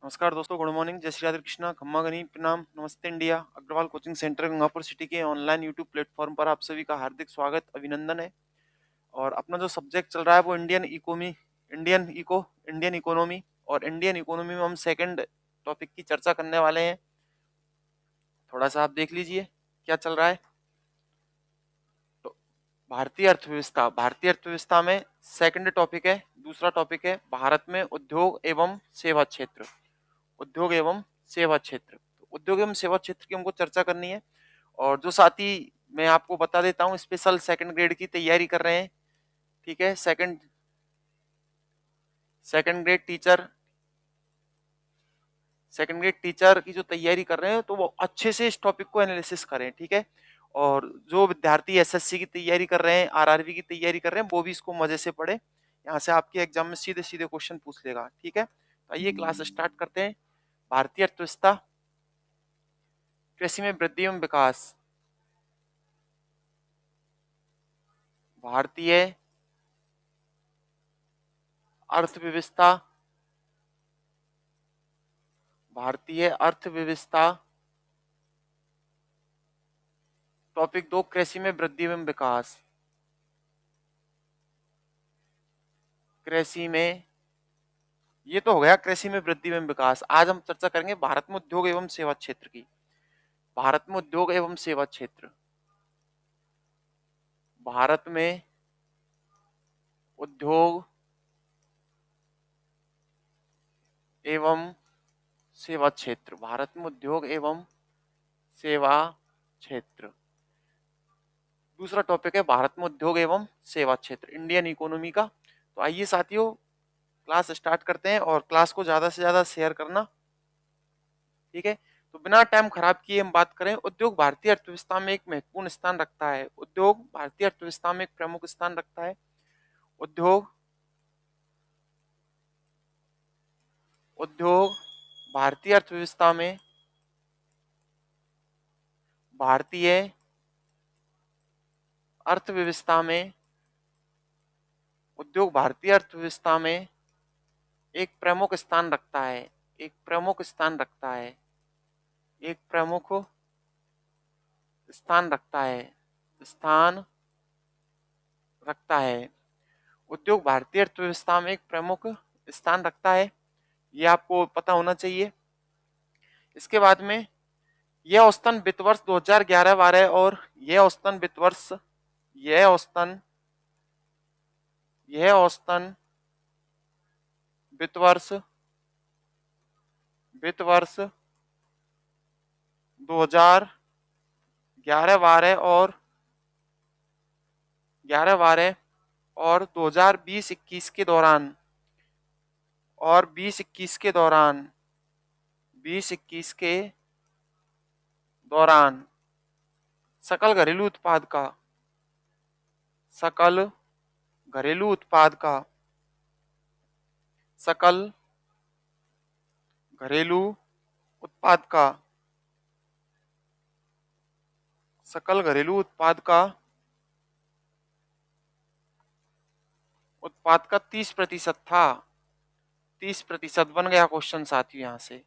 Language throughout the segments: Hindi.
नमस्कार दोस्तों, गुड मॉर्निंग। जय श्री राधे कृष्णा, खम्मा गनी प्रणाम, नमस्ते India. Agarwal coaching centre Gangapur city के ऑनलाइन यूट्यूब प्लेटफॉर्म पर आप सभी का हार्दिक स्वागत अभिनंदन है। और अपना जो सब्जेक्ट चल रहा है वो इंडियन इकोनॉमी। और इंडियन इकोनॉमी में हम सेकंड टॉपिक की चर्चा करने वाले हैं। थोड़ा सा आप देख लीजिए क्या चल रहा है। तो भारतीय अर्थव्यवस्था में सेकंड टॉपिक है, दूसरा टॉपिक है भारत में उद्योग एवं सेवा क्षेत्र। उद्योग एवं सेवा क्षेत्र, तो उद्योग एवं सेवा क्षेत्र की हमको चर्चा करनी है। और जो साथी, मैं आपको बता देता हूँ, स्पेशल सेकंड ग्रेड की तैयारी कर रहे हैं, ठीक है। Second grade teacher second grade teacher की जो तैयारी कर रहे हैं तो वो अच्छे से इस टॉपिक को एनालिसिस करें, ठीक है। और जो विद्यार्थी एसएससी की तैयारी कर रहे हैं, आरआरबी की तैयारी कर रहे हैं, वो भी इसको मजे से पढ़े। यहाँ से आपके एग्जाम में सीधे सीधे क्वेश्चन पूछ लेगा, ठीक है। तो आइए क्लास स्टार्ट करते हैं। भारतीय अर्थव्यवस्था, कृषि में वृद्धि एवं विकास। भारतीय अर्थव्यवस्था भारतीय अर्थव्यवस्था टॉपिक 2, कृषि में वृद्धि एवं विकास। कृषि में, ये तो हो गया कृषि में वृद्धि एवं विकास। आज हम चर्चा करेंगे भारत में उद्योग एवं सेवा क्षेत्र की। भारत में उद्योग एवं सेवा क्षेत्र, भारत में उद्योग एवं सेवा क्षेत्र, भारत में उद्योग एवं सेवा क्षेत्र। दूसरा टॉपिक है भारत में उद्योग एवं सेवा क्षेत्र, इंडियन इकोनॉमी का। तो आइए साथियों, क्लास स्टार्ट करते हैं। और क्लास को ज्यादा से ज्यादा शेयर करना, ठीक है। तो बिना टाइम खराब किए हम बात करें, उद्योग भारतीय अर्थव्यवस्था में एक महत्वपूर्ण स्थान रखता है। उद्योग भारतीय अर्थव्यवस्था में एक प्रमुख स्थान रखता है। उद्योग उद्योग भारतीय अर्थव्यवस्था में भारतीय अर्थव्यवस्था में उद्योग भारतीय अर्थव्यवस्था में एक प्रमुख स्थान रखता है। एक प्रमुख स्थान रखता है। एक प्रमुख स्थान रखता है। स्थान रखता है। उद्योग भारतीय अर्थव्यवस्था में एक प्रमुख स्थान रखता है, ये आपको पता होना चाहिए। इसके बाद में यह औसतन वित्त वर्ष 2011-12 और यह औसतन वित्त वर्ष यह औसतन यह औसतन वित्त वर्ष 2011-12 और 2020-21 के दौरान 20 21 के दौरान सकल घरेलू उत्पाद का सकल घरेलू उत्पाद का सकल घरेलू उत्पाद का सकल घरेलू उत्पाद का 30% था। 30% बन गया क्वेश्चन साथियों, यहाँ से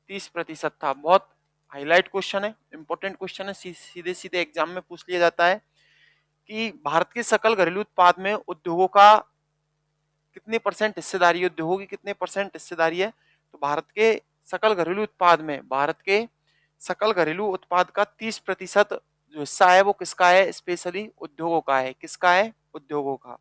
30% था। बहुत हाईलाइट क्वेश्चन है, इंपॉर्टेंट क्वेश्चन है, सीधे सीधे एग्जाम में पूछ लिया जाता है कि भारत के सकल घरेलू उत्पाद में उद्योगों का कितने परसेंट हिस्सेदारी है, उद्योगों की कितने परसेंट हिस्सेदारी है। तो भारत के सकल घरेलू उत्पाद में भारत के सकल घरेलू उत्पाद का 30% जो हिस्सा है वो किसका है, स्पेशली उद्योगों का है। किसका है, उद्योगों का,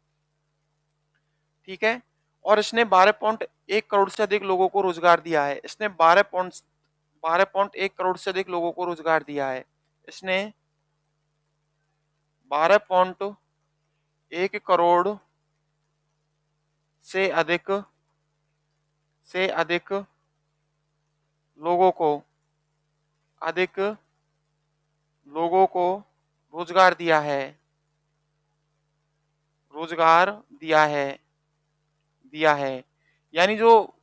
ठीक है। और इसने 12.1 करोड़ से अधिक लोगों को रोजगार दिया है। इसने 12.1 करोड़ से अधिक लोगों को रोजगार दिया है। इसने 12.1 करोड़ से अधिक लोगों को रोजगार दिया है। यानी जो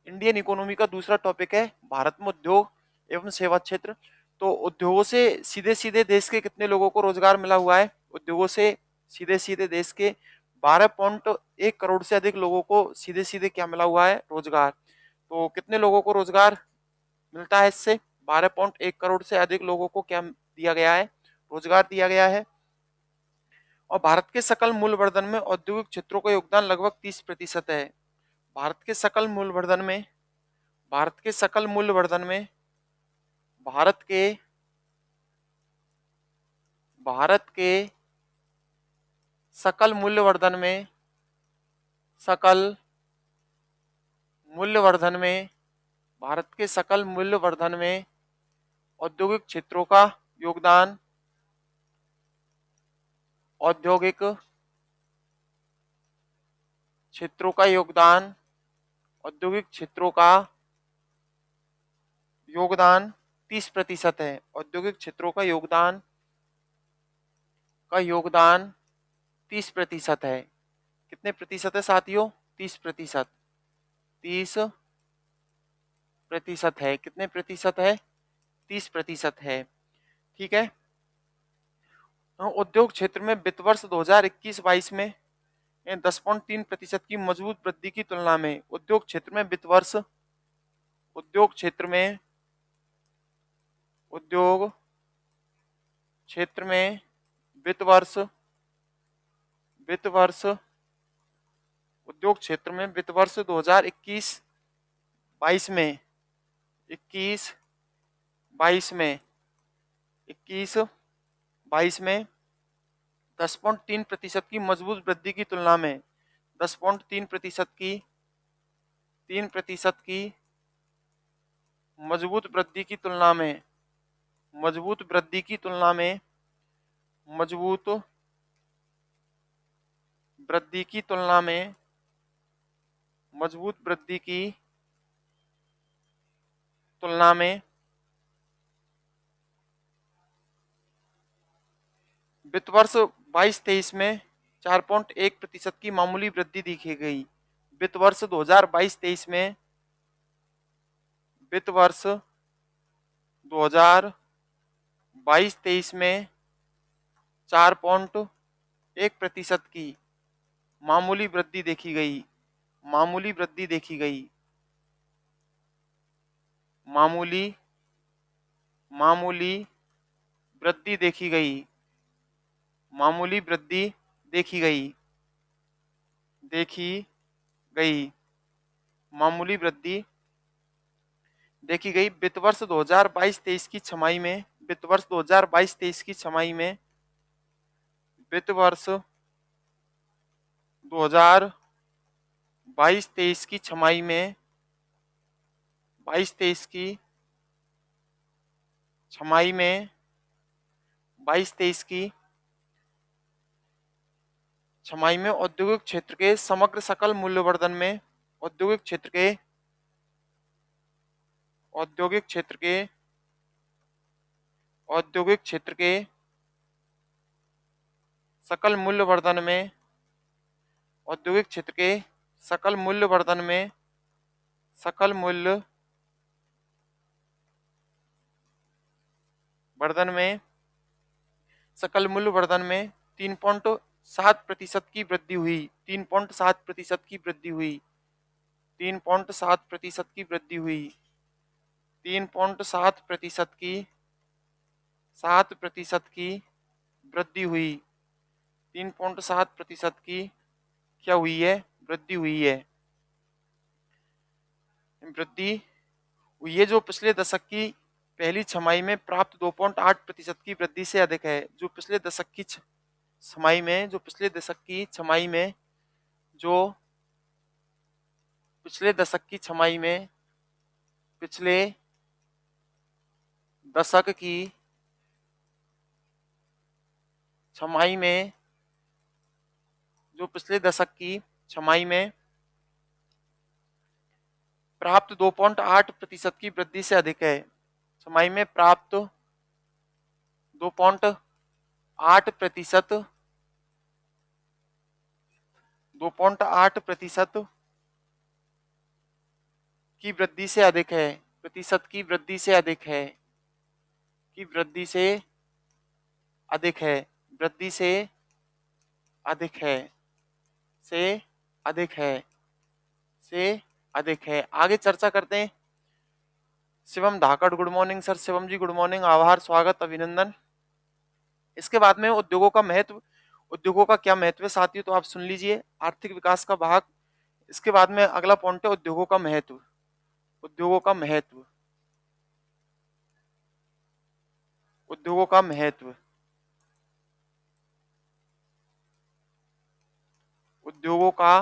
इंडियन इकोनॉमी का दूसरा टॉपिक है भारत में उद्योग एवं सेवा क्षेत्र, तो उद्योगों से सीधे सीधे देश के कितने लोगों को रोजगार मिला हुआ है। उद्योगों से सीधे सीधे देश के 12.1 करोड़ से अधिक लोगों को सीधे सीधे क्या मिला हुआ है, रोजगार। तो कितने लोगों को रोजगार मिलता है इससे? 12.1 करोड़ से अधिक लोगों को क्या दिया गया है? रोजगार दिया गया है। और भारत के सकल मूल्यवर्धन में औद्योगिक क्षेत्रों का योगदान लगभग 30% है। भारत के सकल मूल्यवर्धन में भारत के सकल मूल्यवर्धन में भारत के सकल मूल्यवर्धन में सकल मूल्यवर्धन में भारत के सकल मूल्यवर्धन में औद्योगिक क्षेत्रों का योगदान औद्योगिक क्षेत्रों का योगदान औद्योगिक क्षेत्रों का योगदान 30% है। औद्योगिक क्षेत्रों का योगदान 30% है। कितने प्रतिशत है साथियों? 30%। 30% है। कितने प्रतिशत है? 30% है। ठीक है। उद्योग क्षेत्र में वित्त वर्ष 2021-22 में 10.3% की मजबूत वृद्धि की तुलना में उद्योग क्षेत्र में उद्योग क्षेत्र में उद्योग क्षेत्र में वित्त वर्ष उद्योग क्षेत्र में वित्त वर्ष 2021-22 में 10.3% की मजबूत वृद्धि की तुलना में 10.3% की 3% की मजबूत वृद्धि की तुलना में मजबूत वृद्धि की तुलना में मजबूत वृद्धि की तुलना में मजबूत वृद्धि की तुलना में वित्त वर्ष 22-23 में 4.1% की मामूली वृद्धि देखी गई। वित्त वर्ष 2022-23 में वित्त वर्ष 2022-23 में 4.1% की मामूली वृद्धि देखी गई। मामूली वृद्धि देखी गई। मामूली वृद्धि देखी गई। मामूली वृद्धि देखी गई। मामूली वृद्धि देखी गई। वित्त वर्ष 2022-23 की छमाही में वित्त वर्ष 2022-23 की छमाही में वित्त वर्ष 2022-23 की छमाही में 22-23 की छमाही में 22-23 की छमाही में औद्योगिक क्षेत्र के समग्र सकल मूल्यवर्धन में औद्योगिक क्षेत्र के औद्योगिक क्षेत्र के औद्योगिक क्षेत्र के सकल मूल्यवर्धन में औद्योगिक क्षेत्र के सकल मूल्यवर्धन में सकल मूल्यवर्धन में सकल मूल्यवर्धन में 3.7% की वृद्धि हुई। 3.7% की वृद्धि हुई। 3.7% की वृद्धि हुई। 3.7% की 7% की वृद्धि हुई। 3.7% की क्या हुई है? वृद्धि हुई है। वृद्धि हुई है जो पिछले दशक की पहली छमाही में प्राप्त 2.8% की वृद्धि से अधिक है। जो पिछले दशक की छमाही में जो पिछले दशक की छमाही में जो पिछले दशक की छमाही में पिछले दशक की छमाही में जो पिछले दशक की छमाही में प्राप्त 2.8% की वृद्धि से अधिक है। छमाही में प्राप्त 2.8% 2.8% की वृद्धि से अधिक है। प्रतिशत की वृद्धि से अधिक है। की वृद्धि से अधिक है। वृद्धि से अधिक है। से अधिक है। से अधिक है। आगे चर्चा करते हैं। शिवम धाकड़, गुड मॉर्निंग सर। शिवम जी गुड मॉर्निंग, आभार, स्वागत, अभिनंदन। इसके बाद में उद्योगों का महत्व, उद्योगों का क्या महत्व है साथियों, तो आप सुन लीजिए। आर्थिक विकास का भाग। इसके बाद में अगला पॉइंट है उद्योगों का महत्व। उद्योगों का महत्व, उद्योगों का महत्व, उद्योगों का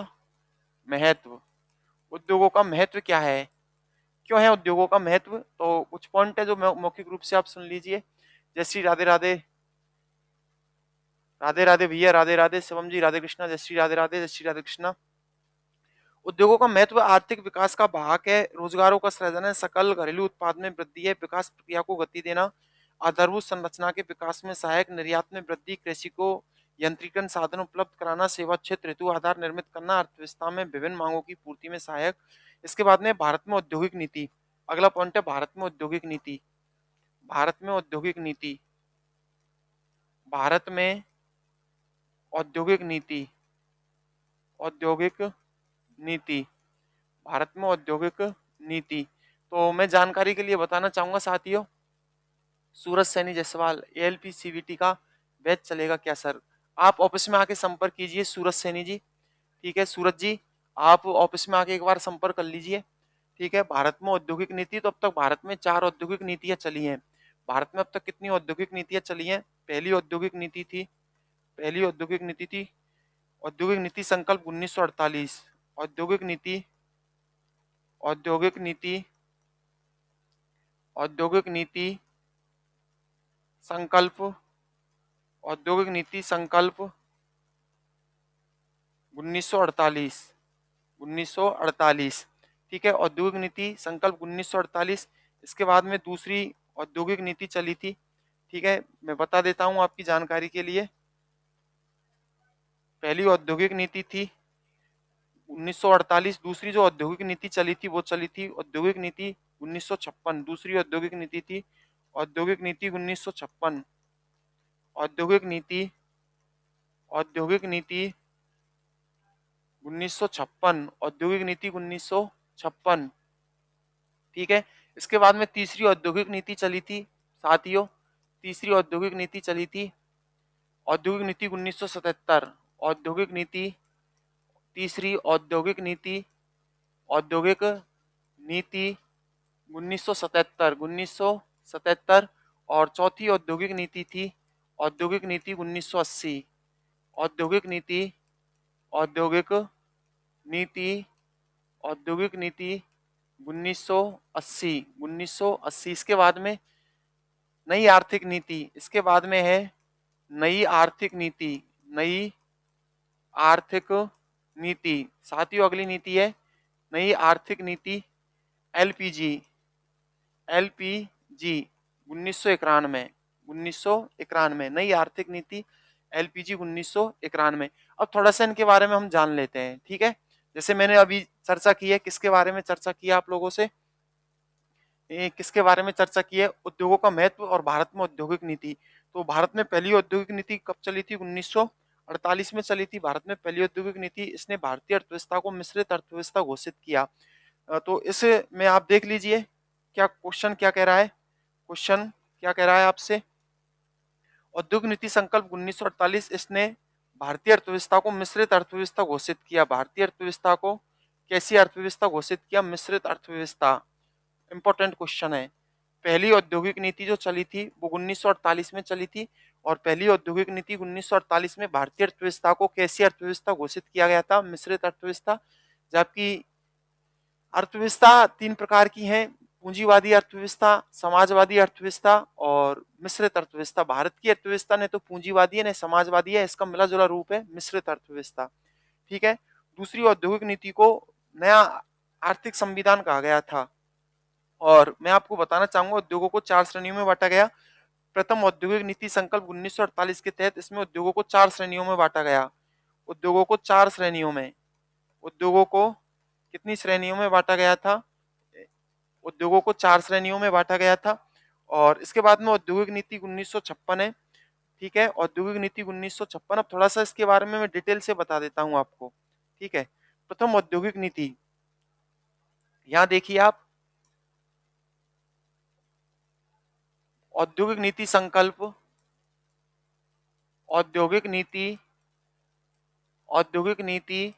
महत्व। उद्योगों का महत्व क्या है, क्यों है उद्योगों का महत्व, तो कुछ पॉइंट है जो मौखिक रूप से आप सुन लीजिए। जय श्री राधे राधे, राधे राधे भैया, राधे राधे शिवम जी, राधे कृष्णा, जय श्री राधे राधे, जय श्री राधे कृष्णा। उद्योगों का महत्व आर्थिक विकास का भाग है, रोजगारों का सृजन है, सकल घरेलू उत्पाद में वृद्धि है, विकास प्रक्रिया को गति देना, आधारभूत संरचना के विकास में सहायक, निर्यात में वृद्धि, कृषि को यंत्रीकरण साधन उपलब्ध कराना, सेवा क्षेत्र हेतु आधार निर्मित करना, अर्थव्यवस्था में विभिन्न मांगों की पूर्ति में सहायक। इसके बाद में भारत में औद्योगिक नीति। अगला पॉइंट है भारत में औद्योगिक नीति। भारत में औद्योगिक नीति, भारत में औद्योगिक नीति, औद्योगिक नीति, भारत में औद्योगिक नीति। तो मैं जानकारी के लिए बताना चाहूंगा साथियों, सूरज सैनी जायसवाल, एएलपी सीवीटी का बैच चलेगा क्या सर? आप ऑफिस में आके संपर्क कीजिए सूरज सैनी जी। ठीक है सूरज जी, आप ऑफिस में आके एक बार संपर्क कर लीजिए। ठीक है। भारत में औद्योगिक नीति, तो अब तक भारत में 4 औद्योगिक नीतियां चली हैं। भारत में अब तक कितनी औद्योगिक नीतियां चली हैं? पहली औद्योगिक नीति थी, पहली औद्योगिक नीति थी औद्योगिक नीति संकल्प 1948। औद्योगिक नीति, औद्योगिक नीति, औद्योगिक नीति संकल्प, औद्योगिक नीति संकल्प 1948, 1948। ठीक है, औद्योगिक नीति संकल्प 1948। इसके बाद में दूसरी औद्योगिक नीति चली थी। ठीक है, मैं बता देता हूं आपकी जानकारी के लिए। पहली औद्योगिक नीति थी 1948, दूसरी जो औद्योगिक नीति चली थी वो चली थी औद्योगिक नीति 1956। दूसरी औद्योगिक नीति थी औद्योगिक नीति 1956। औद्योगिक नीति, औद्योगिक नीति 1956, औद्योगिक नीति 1956। ठीक है। इसके बाद में तीसरी औद्योगिक नीति चली थी साथियों, तीसरी औद्योगिक नीति चली थी औद्योगिक नीति 1977। औद्योगिक नीति, तीसरी औद्योगिक नीति, औद्योगिक नीति 1977, 1977। और चौथी औद्योगिक नीति थी औद्योगिक नीति 1980। औद्योगिक नीति, औद्योगिक नीति, औद्योगिक नीति 1980, 1980। इसके बाद में नई आर्थिक नीति, इसके बाद में है नई आर्थिक नीति, नई आर्थिक नीति। साथियों अगली नीति है नई आर्थिक नीति एलपीजी, एलपीजी 1991, 1991 नई आर्थिक नीति एलपीजी 1991। अब थोड़ा सा इनके बारे में हम जान लेते हैं। ठीक है, जैसे मैंने अभी चर्चा की है, किसके बारे में चर्चा की है आप लोगों से, किसके बारे में चर्चा की है, उद्योगों का महत्व और भारत में औद्योगिक नीति। तो भारत में पहली औद्योगिक नीति कब चली थी? 1948 में चली थी भारत में पहली औद्योगिक नीति। इसने भारतीय अर्थव्यवस्था को मिश्रित अर्थव्यवस्था घोषित किया। तो इस में आप देख लीजिए क्या क्वेश्चन क्या कह रहा है, क्वेश्चन क्या कह रहा है आपसे। औद्योगिक नीति संकल्प 1948, इसने भारतीय अर्थव्यवस्था को मिश्रित अर्थव्यवस्था घोषित किया। भारतीय अर्थव्यवस्था को कैसी अर्थव्यवस्था घोषित किया? मिश्रित अर्थव्यवस्था। इंपॉर्टेंट क्वेश्चन है। पहली औद्योगिक नीति जो चली थी वो 1948 में चली थी, और पहली औद्योगिक नीति 1948 में भारतीय अर्थव्यवस्था को कैसी अर्थव्यवस्था घोषित किया गया था? मिश्रित अर्थव्यवस्था। जबकि अर्थव्यवस्था 3 प्रकार की है, पूंजीवादी अर्थव्यवस्था, समाजवादी अर्थव्यवस्था और मिश्रित अर्थव्यवस्था। भारत की अर्थव्यवस्था ने तो पूंजीवादी है न समाजवादी है, इसका मिला जुला रूप है मिश्रित अर्थव्यवस्था। ठीक है। दूसरी औद्योगिक नीति को नया आर्थिक संविधान कहा गया था। और मैं आपको बताना चाहूंगा उद्योगों को 4 श्रेणियों में बांटा गया। प्रथम औद्योगिक नीति संकल्प 1948 के तहत इसमें उद्योगों को 4 श्रेणियों में बांटा गया। उद्योगों को 4 श्रेणियों में, उद्योगों को कितनी श्रेणियों में बांटा गया था? उद्योगों को 4 श्रेणियों में बांटा गया था। और इसके बाद में औद्योगिक नीति 1956 है। ठीक है, औद्योगिक नीति 1956। अब थोड़ा सा इसके बारे में मैं डिटेल से बता देता हूं आपको। ठीक है, प्रथम औद्योगिक नीति, यहां देखिए आप, औद्योगिक नीति संकल्प, औद्योगिक नीति, औद्योगिक नीति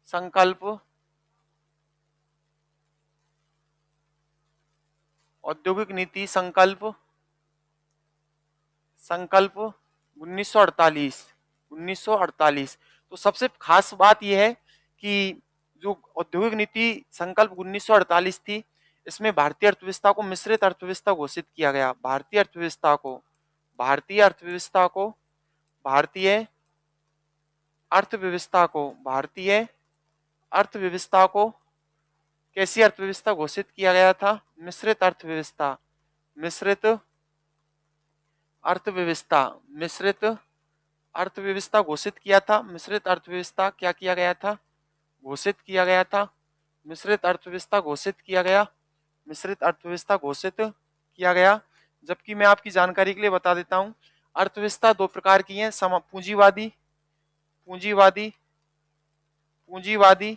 संकल्प, औद्योगिक नीति संकल्प, संकल्प 1948, 1948। तो सबसे खास बात यह है कि जो औद्योगिक नीति संकल्प 1948 थी, इसमें भारतीय अर्थव्यवस्था को मिश्रित अर्थव्यवस्था घोषित किया गया। भारतीय अर्थव्यवस्था को, भारतीय अर्थव्यवस्था को, भारतीय अर्थव्यवस्था को, भारतीय अर्थव्यवस्था को कैसी अर्थव्यवस्था घोषित किया गया था? मिश्रित अर्थव्यवस्था, मिश्रित अर्थव्यवस्था, मिश्रित अर्थव्यवस्था घोषित किया था। मिश्रित अर्थव्यवस्था क्या किया गया था? घोषित किया गया था। मिश्रित अर्थव्यवस्था घोषित किया गया, मिश्रित अर्थव्यवस्था घोषित किया गया। जबकि मैं आपकी जानकारी के लिए बता देता हूं, अर्थव्यवस्था दो प्रकार की है, पूंजीवादी, पूंजीवादी, पूंजीवादी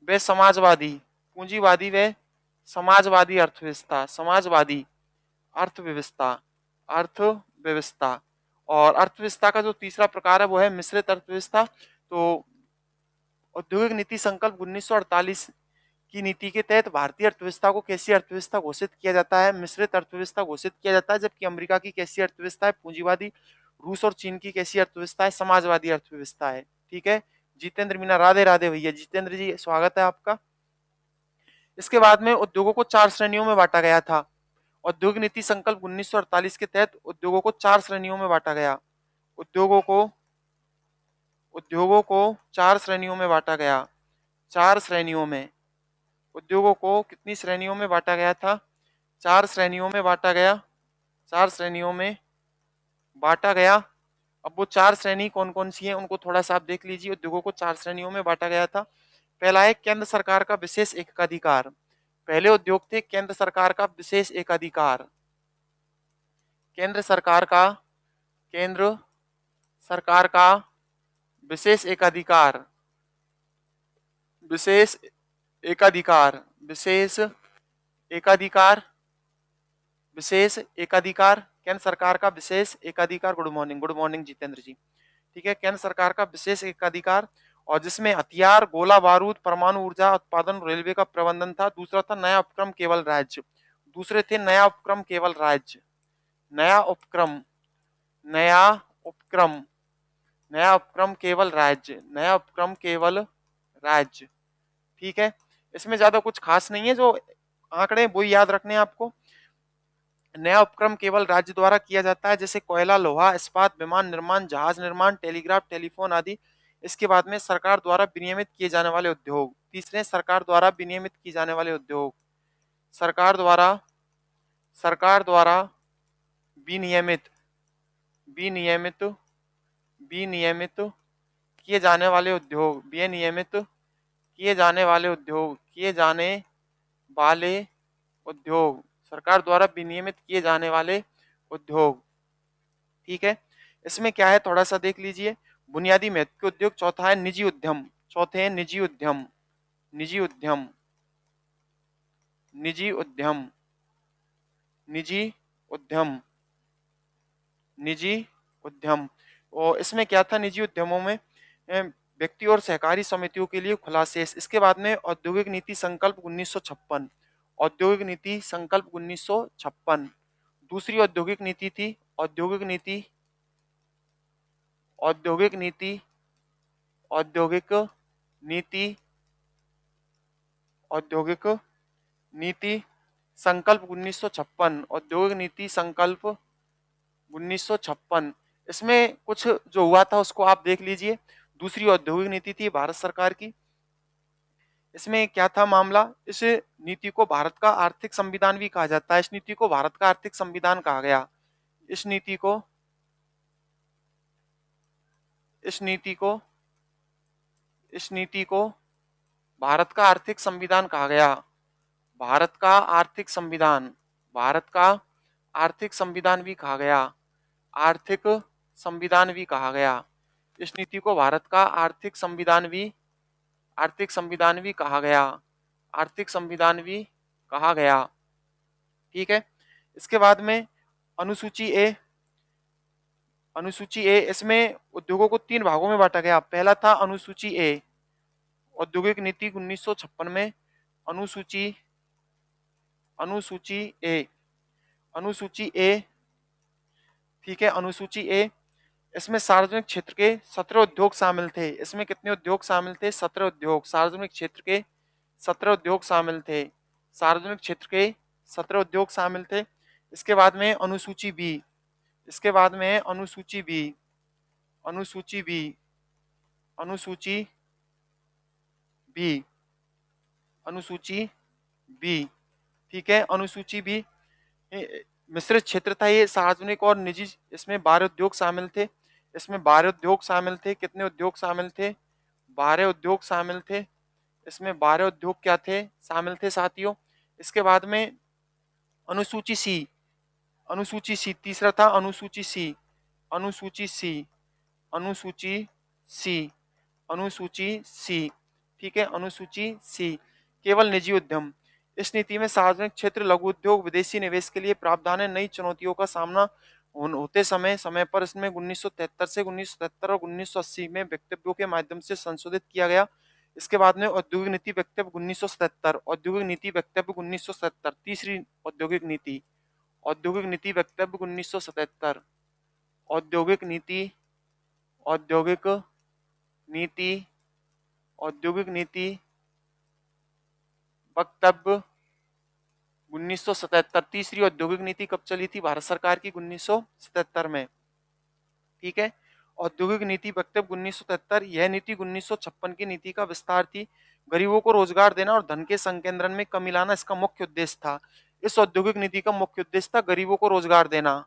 व समाजवादी, पूंजीवादी व समाजवादी अर्थव्यवस्था, समाजवादी अर्थव्यवस्था, अर्थव्यवस्था। और अर्थव्यवस्था का जो तीसरा प्रकार है वो है मिश्रित अर्थव्यवस्था। तो औद्योगिक नीति संकल्प 1948 की नीति के तहत भारतीय अर्थव्यवस्था को कैसी अर्थव्यवस्था घोषित किया जाता है? मिश्रित अर्थव्यवस्था घोषित किया जाता है। जबकि अमेरिका की कैसी अर्थव्यवस्था है? पूंजीवादी। रूस और चीन की कैसी अर्थव्यवस्था है? समाजवादी अर्थव्यवस्था है। ठीक है, जितेंद्र मीना, राधे राधे भैया। जितेंद्र जी स्वागत है आपका। इसके बाद में उद्योगों को 4 श्रेणियों में बांटा गया था। औद्योगिक नीति संकल्प 1948 के तहत उद्योगों को 4 श्रेणियों में बांटा गया। उद्योगों को, उद्योगों को 4 श्रेणियों में बांटा गया। 4 श्रेणियों में उद्योगों को कितनी श्रेणियों में बांटा गया था? 4 श्रेणियों में बांटा गया। 4 श्रेणियों में बांटा गया। अब वो 4 श्रेणी कौन कौन सी है उनको थोड़ा सा आप देख लीजिए। उद्योगों को 4 श्रेणियों में बांटा गया था। पहला है केंद्र सरकार का विशेष एकाधिकार। पहले उद्योग थे केंद्र सरकार का विशेष एकाधिकार। केंद्र सरकार का, केंद्र सरकार का विशेष एकाधिकार, विशेष एकाधिकार, विशेष एकाधिकार, विशेष एकाधिकार, केंद्र सरकार का विशेष एकाधिकार। Good morning, good morning Jitendra ji. ठीक है, केंद्र सरकार का विशेष एकाधिकार, और जिसमें हथियार, गोला बारूद, परमाणु ऊर्जा उत्पादन, रेलवे का प्रबंधन था। दूसरा था नया उपक्रम केवल राज्य। दूसरे थे नया उपक्रम केवल राज्य, नया उपक्रम, नया उपक्रम, नया उपक्रम केवल राज्य, नया उपक्रम केवल राज्य। ठीक है, इसमें ज्यादा कुछ खास नहीं है, जो आंकड़े वो याद रखने हैं आपको। नया उपक्रम केवल राज्य द्वारा किया जाता है, जैसे कोयला, लोहा, इस्पात, विमान निर्माण, जहाज निर्माण, टेलीग्राफ, टेलीफोन आदि। इसके बाद में सरकार द्वारा विनियमित किए जाने वाले उद्योग। तीसरे, सरकार द्वारा विनियमित किए जाने वाले उद्योग। सरकार द्वारा, सरकार द्वारा विनियमित, विनियमित, विनियमित किए जाने वाले उद्योग, विनियमित किए जाने वाले उद्योग, किए जाने वाले उद्योग, सरकार द्वारा विनियमित किए जाने वाले उद्योग। ठीक है, इसमें क्या है थोड़ा सा देख लीजिए। बुनियादी महत्व के उद्योग। चौथा है निजी उद्यम। चौथे हैं निजी उद्यम, निजी उद्यम, निजी उद्यम, निजी उद्यम, निजी उद्यम। और इसमें क्या था निजी उद्यमों में? व्यक्ति और सहकारी समितियों के लिए खुला शेष। इसके बाद में औद्योगिक नीति संकल्प 1956, औद्योगिक नीति संकल्प 1956। दूसरी औद्योगिक नीति थी औद्योगिक नीति, औद्योगिक नीति, औद्योगिक नीति, औद्योगिक नीति संकल्प 1956, औद्योगिक नीति संकल्प 1956। इसमें कुछ जो हुआ था उसको आप देख लीजिए। दूसरी औद्योगिक नीति थी भारत सरकार की। इसमें क्या था मामला? इस नीति को भारत का आर्थिक संविधान भी कहा जाता है। इस नीति को भारत का आर्थिक संविधान कहा गया। इस नीति को, इस नीति को, इस नीति को भारत का आर्थिक संविधान कहा गया। भारत का आर्थिक संविधान, भारत का आर्थिक संविधान भी कहा गया। आर्थिक संविधान भी कहा गया। इस नीति को भारत का आर्थिक संविधान भी, आर्थिक संविधान भी कहा गया, आर्थिक संविधान भी कहा गया। ठीक है, इसके बाद में अनुसूची ए, अनुसूची ए, इसमें उद्योगों को 3 भागों में बांटा गया। पहला था अनुसूची ए, औद्योगिक नीति 1956 में, अनुसूची अनुसूची ए, अनुसूची ए, ठीक है, अनुसूची ए, इसमें सार्वजनिक क्षेत्र के 17 उद्योग शामिल थे। इसमें कितने उद्योग शामिल थे? 17 उद्योग, सार्वजनिक क्षेत्र के 17 उद्योग शामिल थे, सार्वजनिक क्षेत्र के 17 उद्योग शामिल थे। इसके बाद में अनुसूची बी, इसके बाद में अनुसूची बी, अनुसूची बी, अनुसूची बी, अनुसूची बी, ठीक है, अनुसूची बी मिश्रित क्षेत्र था ये, सार्वजनिक और निजी, इसमें 12 उद्योग शामिल थे, इसमें 12 उद्योग शामिल थे। कितने उद्योग शामिल थे? 12 उद्योग शामिल थे, इसमें 12 उद्योग क्या थे? शामिल थे साथियों। इसके बाद में अनुसूची सी, अनुसूची सी तीसरा था, अनुसूची सी, अनुसूची सी, अनुसूची सी, अनुसूची सी, ठीक है, अनुसूची सी, केवल निजी उद्यम। इस नीति में सार्वजनिक क्षेत्र, लघु उद्योग, विदेशी निवेश के लिए प्रावधान है। नई चुनौतियों का सामना होते समय समय पर इसमें 1973 से 1977 और 1980 में वक्तव्यों के माध्यम से संशोधित किया गया। इसके बाद में औद्योगिक नीति वक्तव्य 1977, औद्योगिक नीति वक्तव्य 1977, तीसरी औद्योगिक नीति, औद्योगिक नीति वक्तव्य 1977, औद्योगिक नीति, औद्योगिक नीति, औद्योगिक नीति वक्तव्य 1977, तीसरी औद्योगिक नीति कब चली थी? भारत सरकार की 1977 में। ठीक है, औद्योगिक नीति वक्तव्य 1977, यह नीति 1956 की नीति का विस्तार थी। गरीबों को रोजगार देना और धन के संकेंद्रण में कमी लाना इसका मुख्य उद्देश्य था। इस औद्योगिक नीति का मुख्य उद्देश्य था गरीबों को रोजगार देना,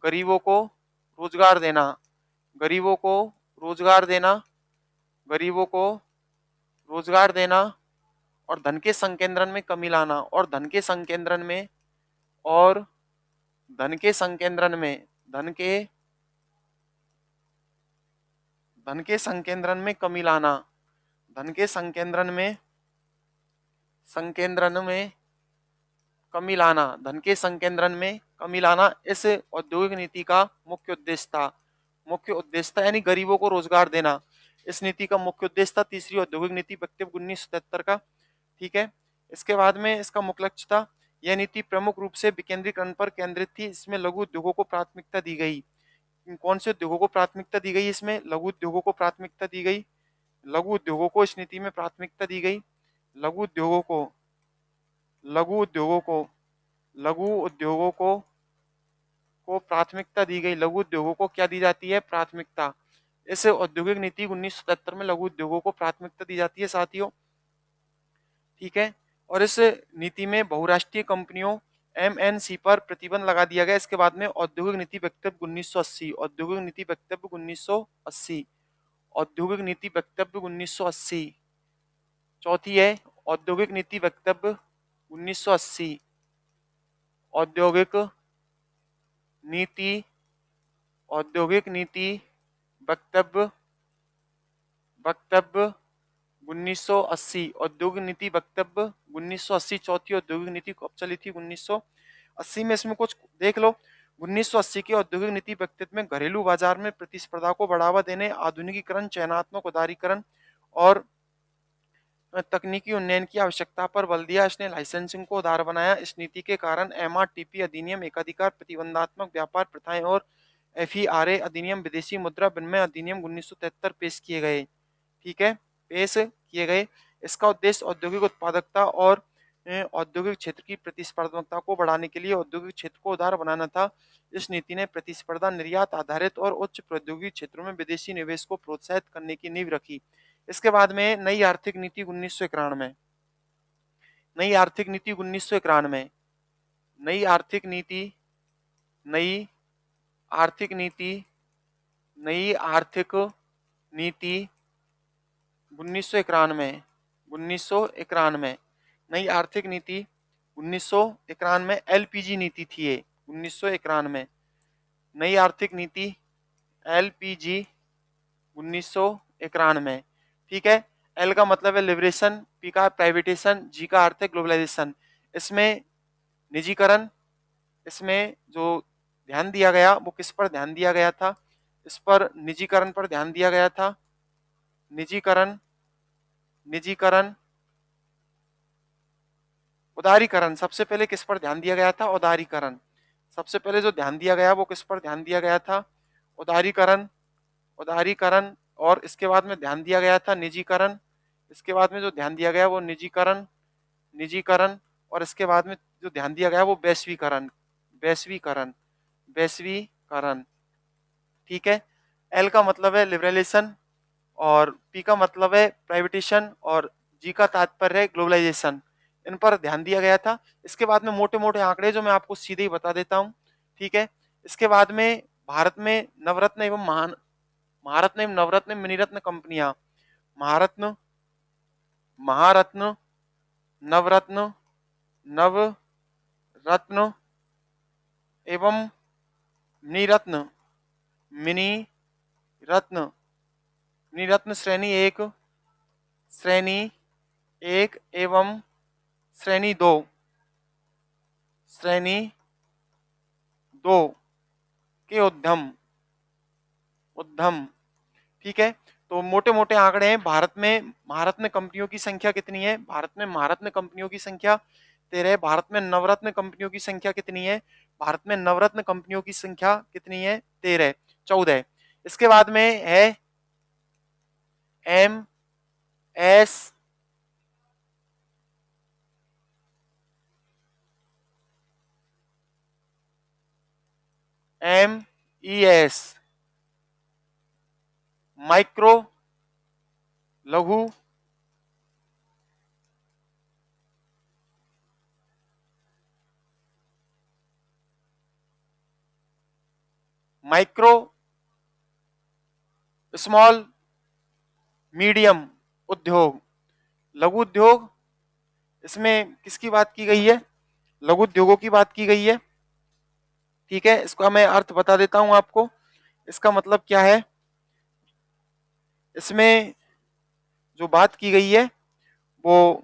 गरीबों को रोजगार देना, गरीबों को रोजगार देना, गरीबों को रोजगार देना और धन के संकेंद्रण में कमी लाना, और धन के संकेंद्रण में, और धन के संकेंद्रण में, धन के संकेंद्रण में कमी लाना, धन के संकेंद्रण में, संकेंद्रण में कमी लाना, धन के संकेंद्रण में कमी लाना इस औद्योगिक नीति का मुख्य उद्देश्य था। मुख्य उद्देश्य था यानी गरीबों को रोजगार देना, इस नीति का मुख्य उद्देश्य था, तीसरी औद्योगिक नीति वक्तव्य 1977 का। ठीक है, इसके बाद में इसका मुख्य लक्ष्य था, यह नीति प्रमुख रूप से विकेंद्रीकरण पर केंद्रित थी। इसमें लघु उद्योगों को प्राथमिकता दी गई। कौन से उद्योगों को प्राथमिकता दी गई? इसमें लघु उद्योगों को प्राथमिकता दी गई, लघु उद्योगों को इस नीति में प्राथमिकता दी गई, लघु उद्योगों को, लघु उद्योगों को, लघु उद्योगों को प्राथमिकता दी गई। लघु उद्योगों को क्या दी जाती है? प्राथमिकता। इस औद्योगिक नीति 1977 में लघु उद्योगों को प्राथमिकता दी जाती है साथियों। ठीक है, और इस नीति में बहुराष्ट्रीय कंपनियों एमएनसी पर प्रतिबंध लगा दिया गया। इसके बाद में औद्योगिक नीति वक्तव्य 1980, औद्योगिक नीति वक्तव्य 1980, औद्योगिक नीति वक्तव्य 1980, चौथी है औद्योगिक नीति वक्तव्य 1980, औद्योगिक नीति, औद्योगिक नीति वक्तव्य, वक्तव्य 1980, औद्योगिक नीति वक्तव्य 1980, चौथी औद्योगिक नीति कब चली थी? 1980 में। इसमें कुछ देख लो, 1980 की औद्योगिक नीति वक्तव्य में घरेलू बाजार में प्रतिस्पर्धा को बढ़ावा देने, आधुनिकीकरण, चयनात्मक उदारीकरण और तकनीकी उन्नयन की आवश्यकता पर बल दिया। इसने लाइसेंसिंग को उदार बनाया। इस नीति के कारण एमआरटीपी अधिनियम, एकाधिकार प्रतिबंधात्मक व्यापार प्रथाएं और एफईआरए अधिनियम, विदेशी मुद्रा विनिमय अधिनियम 1973 पेश किए गए। ठीक है, पेश किए गए। इसका उद्देश्य औद्योगिक उत्पादकता और औद्योगिक क्षेत्र की प्रतिस्पर्धात्मकता को बढ़ाने के लिए औद्योगिक क्षेत्र को उदार बनाना था। इस नीति ने प्रतिस्पर्धा, निर्यात आधारित और उच्च प्रौद्योगिकी क्षेत्रों में विदेशी निवेश को प्रोत्साहित करने की नींव रखी। इसके बाद में नई आर्थिक नीति 1991, नई आर्थिक नीति 1991, नई आर्थिक नीति, नई आर्थिक नीति, नई आर्थिक नीति 1991, 1991, नई आर्थिक नीति 1991, एलपीजी नीति थी ये 1991, नई आर्थिक नीति एलपीजी 1991। ठीक है, एल का मतलब है लिबरेशन, पी का प्राइवेटेशन, जी का अर्थ है ग्लोबलाइजेशन। इसमें निजीकरण, इसमें जो ध्यान दिया गया वो किस पर ध्यान दिया गया था? इस पर निजीकरण पर ध्यान दिया गया था। निजीकरण, निजीकरण, उदारीकरण, सबसे पहले किस पर ध्यान दिया गया था? उदारीकरण। सबसे पहले जो ध्यान दिया गया वो किस पर ध्यान दिया गया था? उदारीकरण, उदारीकरण। और इसके बाद में ध्यान दिया गया था निजीकरण। इसके बाद में जो ध्यान दिया गया वो निजीकरण, निजीकरण। और इसके बाद में जो ध्यान दिया गया वो वैश्वीकरण, वैश्वीकरण, वैश्वीकरण। ठीक है। एल का मतलब है लिबरलाइजेशन और पी का मतलब है प्राइवेटेशन और जी का तात्पर्य है ग्लोबलाइजेशन। इन पर ध्यान दिया गया था। इसके बाद में मोटे मोटे आंकड़े जो मैं आपको सीधे ही बता देता हूं। ठीक है। इसके बाद में भारत में नवरत्न एवं महान महारत्न एवं नवरत्न मिनीरत्न कंपनियां, महारत्न, महारत्न, नवरत्न, नवरत्न एवं मिनीरत्न, मिनी रत्न, मिनीरत्न श्रेणी एक, श्रेणी एक एवं श्रेणी दो, श्रेणी दो के उद्यम, उद्यम। ठीक है। तो मोटे मोटे आंकड़े हैं। भारत में महारत्न कंपनियों की संख्या कितनी है? भारत में महारत्न कंपनियों की संख्या 13 है। भारत में नवरत्न कंपनियों की संख्या कितनी है? भारत में नवरत्न कंपनियों की संख्या कितनी है? 13, 14। इसके बाद में है M S M E S, micro, लघु, माइक्रो, स्मॉल, मीडियम उद्योग, लघु उद्योग। इसमें किसकी बात की गई है? लघु उद्योगों की बात की गई है। ठीक है। इसका मैं अर्थ बता देता हूं आपको। इसका मतलब क्या है? इसमें जो बात की गई है वो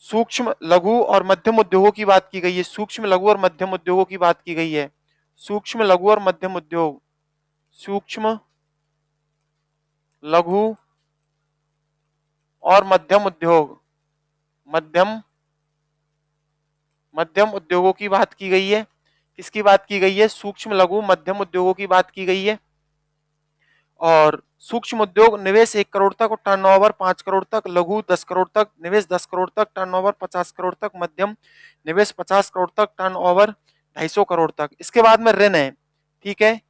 सूक्ष्म, लघु और मध्यम उद्योगों की बात की गई है। सूक्ष्म, लघु और मध्यम उद्योगों की बात की गई है। सूक्ष्म, लघु और मध्यम उद्योग, सूक्ष्म, लघु और मध्यम उद्योग, मध्यम, मध्यम उद्योगों की बात की गई है। किसकी बात की गई है? सूक्ष्म, लघु, मध्यम उद्योगों की बात की गई है। और सूक्ष्म उद्योग निवेश 1 करोड़ तक और टर्नओवर 5 करोड़ तक, लघु 10 करोड़ तक, निवेश 10 करोड़ तक, टर्नओवर 50 करोड़ तक, मध्यम निवेश 50 करोड़ तक, टर्नओवर 250 करोड़ तक। इसके बाद में ऋण है। ठीक है।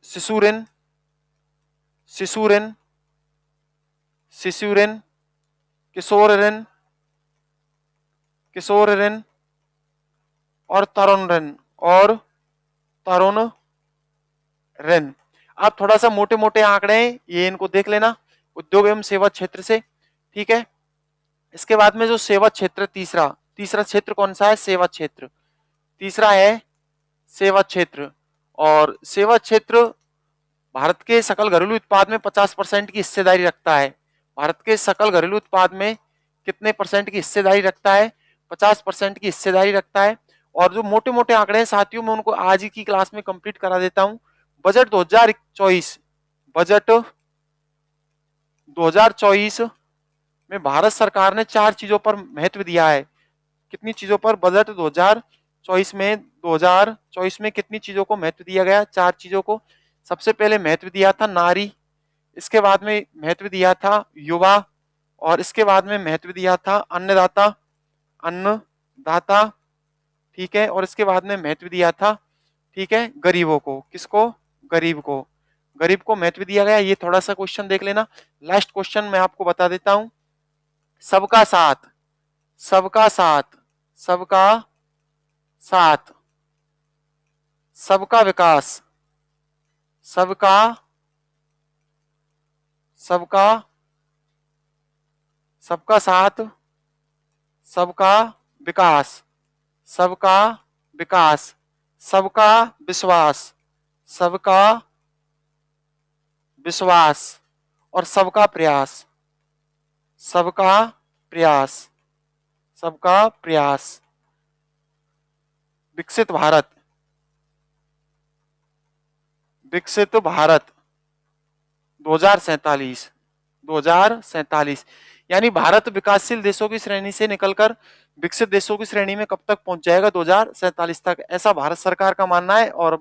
शिशु ऋण, शिशु ऋण, शिशु ऋण, किशोर ऋण, किशोर ऋण और तरुण ऋण, और तरुण ऋण। आप थोड़ा सा मोटे मोटे आंकड़े हैं ये, इनको देख लेना उद्योग एवं सेवा क्षेत्र से। ठीक है। इसके बाद में जो सेवा क्षेत्र, तीसरा, तीसरा क्षेत्र कौन सा है? सेवा क्षेत्र। तीसरा है सेवा क्षेत्र। और सेवा क्षेत्र भारत के सकल घरेलू उत्पाद में 50% की हिस्सेदारी रखता है। भारत के सकल घरेलू उत्पाद में कितने परसेंट की हिस्सेदारी रखता है? 50% की हिस्सेदारी रखता है। और जो मोटे मोटे आंकड़े हैं साथियों, मैं उनको आज ही की क्लास में कंप्लीट करा देता हूं। बजट 2024, बजट 2024 में भारत सरकार ने 4 चीजों पर महत्व दिया है। कितनी चीजों पर? बजट 2024 में कितनी चीजों को महत्व दिया गया? 4 चीजों को। सबसे पहले महत्व दिया था नारी, इसके बाद में महत्व दिया था युवा, और इसके बाद में महत्व दिया था अन्नदाता, अन्नदाता। ठीक है। और इसके बाद में महत्व दिया था, ठीक है, गरीबों को। किसको? गरीब को। गरीब को महत्व दिया गया। ये थोड़ा सा क्वेश्चन देख लेना। लास्ट क्वेश्चन मैं आपको बता देता हूं। सबका साथ, सबका साथ, सबका साथ, सबका विकास, सबका, सबका, सबका साथ, सबका विकास, सबका विकास, सबका विश्वास, सबका विश्वास और सबका प्रयास। सबका प्रयास, सबका प्रयास। विकसित भारत, विकसित भारत 2047, 2047। यानी भारत विकासशील देशों की श्रेणी से निकलकर विकसित देशों की श्रेणी में कब तक पहुंच जाएगा? 2047 तक, ऐसा भारत सरकार का मानना है। और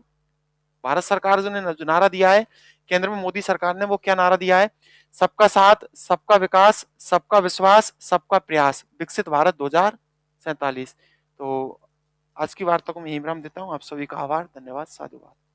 भारत सरकार ने जो नारा दिया है केंद्र में मोदी सरकार ने, वो क्या नारा दिया है? सबका साथ, सबका विकास, सबका विश्वास, सबका प्रयास, विकसित भारत 2047। तो आज की वार्ता को मैं यहीं विराम देता हूं। आप सभी का आभार, धन्यवाद, साधुवाद।